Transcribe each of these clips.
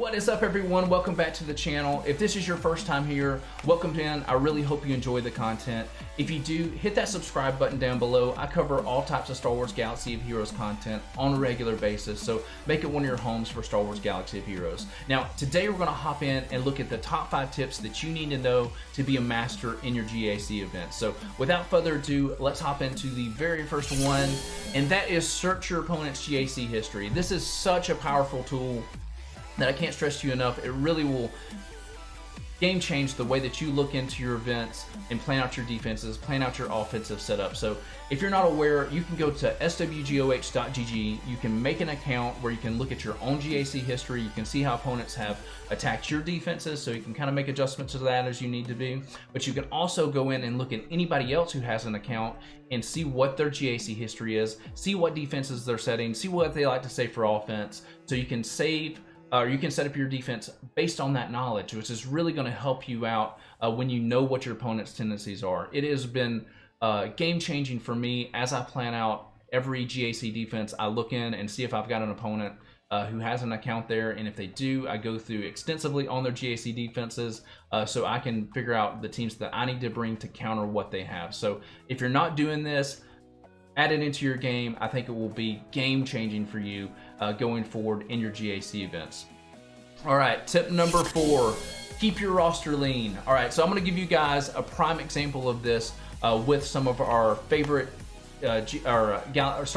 What is up, everyone? Welcome back to the channel. If this is your first time here, welcome in. I really hope you enjoy the content. If you do, hit that subscribe button down below. I cover all types of Star Wars Galaxy of Heroes content on a regular basis, so make it one of your homes for Star Wars Galaxy of Heroes. Now, today we're going to hop in and look at the top 5 tips that you need to know to be a master in your GAC events. So without further ado, let's hop into the very first one, and that is search your opponent's GAC history. This is such a powerful tool that I can't stress to you enough. It really will game change the way that you look into your events and plan out your defenses, plan out your offensive setup. So if you're not aware, you can go to SWGOH.gg. You can make an account where you can look at your own GAC history. You can see how opponents have attacked your defenses, so you can kind of make adjustments to that as you need to be. But you can also go in and look at anybody else who has an account and see what their GAC history is, see what defenses they're setting, see what they like to say for offense, so you can save or you can set up your defense based on that knowledge, which is really going to help you out when you know what your opponent's tendencies are. It has been game-changing for me as I plan out every GAC defense. I look in and see if I've got an opponent who has an account there, and if they do, I go through extensively on their GAC defenses so I can figure out the teams that I need to bring to counter what they have. So if you're not doing this, add it into your game. I think it will be game-changing for you going forward in your GAC events. All right, tip number 4, keep your roster lean. All right, so I'm going to give you guys a prime example of this with some of our favorite Star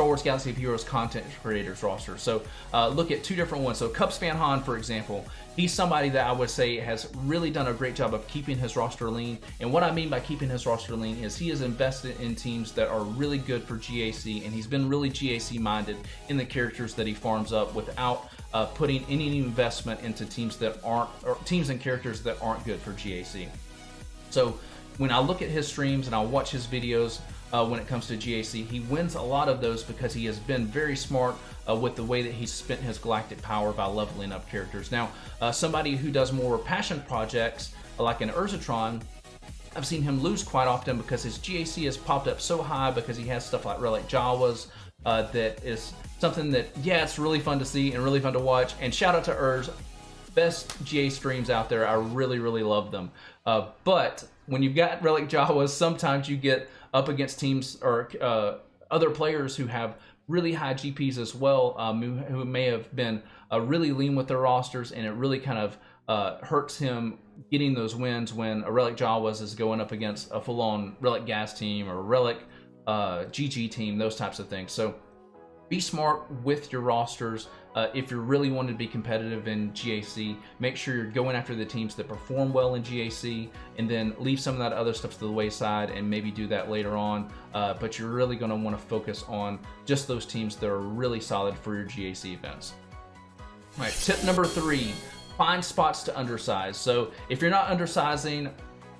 Wars Galaxy of Heroes content creators roster. So look at 2 different ones. So Cups Van Han, for example, he's somebody that I would say has really done a great job of keeping his roster lean. And what I mean by keeping his roster lean is he has invested in teams that are really good for GAC, and he's been really GAC minded in the characters that he farms up without putting any investment into teams that aren't, or teams and characters that aren't good for GAC. So when I look at his streams and I watch his videos, when it comes to GAC, he wins a lot of those because he has been very smart with the way that he's spent his galactic power by leveling up characters. Now, somebody who does more passion projects, like an Urzatron, I've seen him lose quite often because his GAC has popped up so high because he has stuff like Relic Jawas that is something that, yeah, it's really fun to see and really fun to watch. And shout out to Urz, best GA streams out there. I really, really love them. But when you've got Relic Jawas, sometimes you get up against teams or other players who have really high GPs as well, who may have been really lean with their rosters, and it really kind of hurts him getting those wins when a Relic Jawas is going up against a full-on Relic Gas team or Relic GG team, those types of things. So be smart with your rosters. If you're really wanting to be competitive in GAC, make sure you're going after the teams that perform well in GAC, and then leave some of that other stuff to the wayside and maybe do that later on. But you're really going to want to focus on just those teams that are really solid for your GAC events. All right, tip number 3, find spots to undersize. So if you're not undersizing,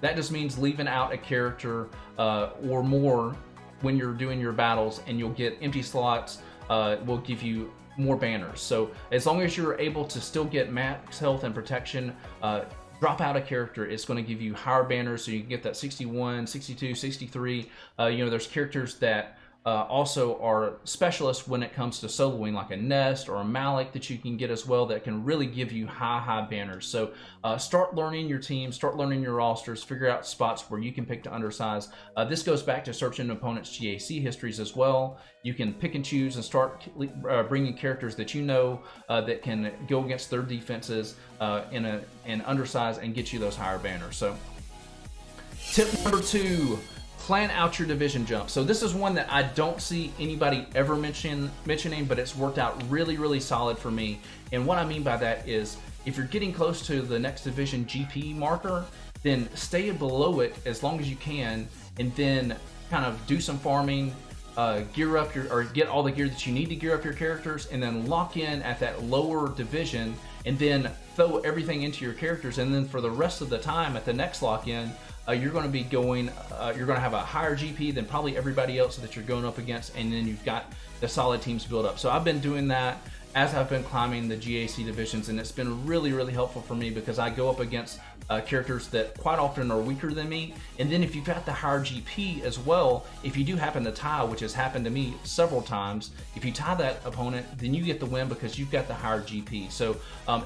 that just means leaving out a character or more when you're doing your battles, and you'll get empty slots. Will give you more banners. So as long as you're able to still get max health and protection, drop out a character, it's going to give you higher banners, so you can get that 61, 62, 63. You know, there's characters that also are specialists when it comes to soloing, like a Nest or a Malik that you can get as well, that can really give you high banners. So start learning your team, start learning your rosters, figure out spots where you can pick to undersize. This goes back to searching opponents' GAC histories as well. You can pick and choose and start bringing characters that you know that can go against their defenses and undersize and get you those higher banners. So tip number 2, plan out your division jump. So this is one that I don't see anybody ever mentioning, but it's worked out really, really solid for me. And what I mean by that is, if you're getting close to the next division GP marker, then stay below it as long as you can, and then kind of do some farming, gear up or get all the gear that you need to gear up your characters, and then lock in at that lower division, and then throw everything into your characters. And then for the rest of the time at the next lock in, you're going to be going, you're going to have a higher GP than probably everybody else that you're going up against, and then you've got the solid teams built up. So I've been doing that, as I've been climbing the GAC divisions, and it's been really, really helpful for me because I go up against characters that quite often are weaker than me. And then if you've got the higher GP as well, if you do happen to tie, which has happened to me several times, if you tie that opponent, then you get the win because you've got the higher GP. So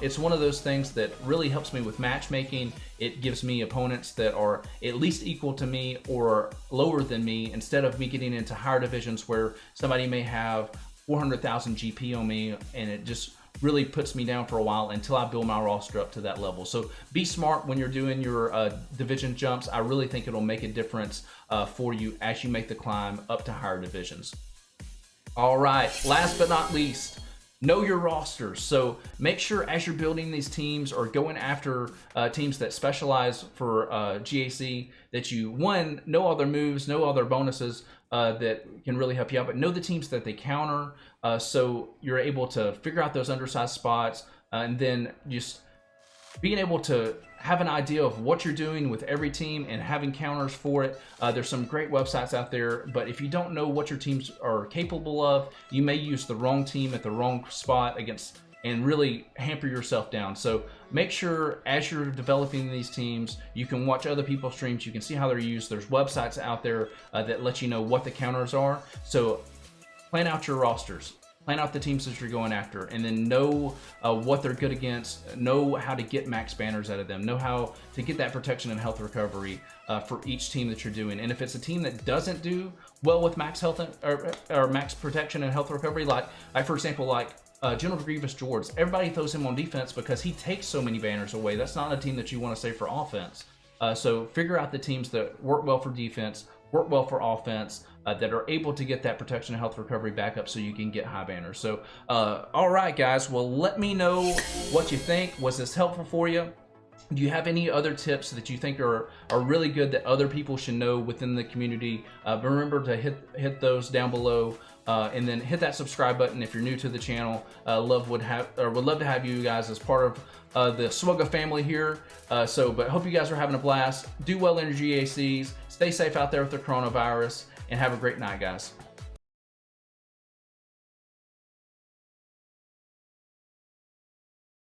it's one of those things that really helps me with matchmaking. It gives me opponents that are at least equal to me or lower than me, instead of me getting into higher divisions where somebody may have 400,000 GP on me, and it just really puts me down for a while until I build my roster up to that level. So be smart when you're doing your division jumps. I really think it'll make a difference for you as you make the climb up to higher divisions. All right, last but not least, know your rosters. So make sure as you're building these teams or going after teams that specialize for GAC, that you, one, know all their moves, know all their bonuses that can really help you out, but know the teams that they counter, so you're able to figure out those undersized spots, and then just being able to have an idea of what you're doing with every team and having counters for it. There's some great websites out there, but if you don't know what your teams are capable of, you may use the wrong team at the wrong spot against and really hamper yourself down. So make sure as you're developing these teams, you can watch other people's streams, you can see how they're used. There's websites out there that let you know what the counters are. So plan out your rosters. Plan out the teams that you're going after, and then know what they're good against, know how to get max banners out of them, know how to get that protection and health recovery for each team that you're doing. And if it's a team that doesn't do well with max health or max protection and health recovery, like for example, like General Grievous George, everybody throws him on defense because he takes so many banners away. That's not a team that you want to say for offense. So figure out the teams that work well for defense, work well for offense, that are able to get that protection and health recovery back up so you can get high banners. So, all right, guys. Well, let me know what you think. Was this helpful for you? Do you have any other tips that you think are really good that other people should know within the community? Remember to hit those down below, and then hit that subscribe button if you're new to the channel. Would love to have you guys as part of the SWGOH family here. But hope you guys are having a blast. Do well in your GACs. Stay safe out there with the coronavirus, and have a great night, guys.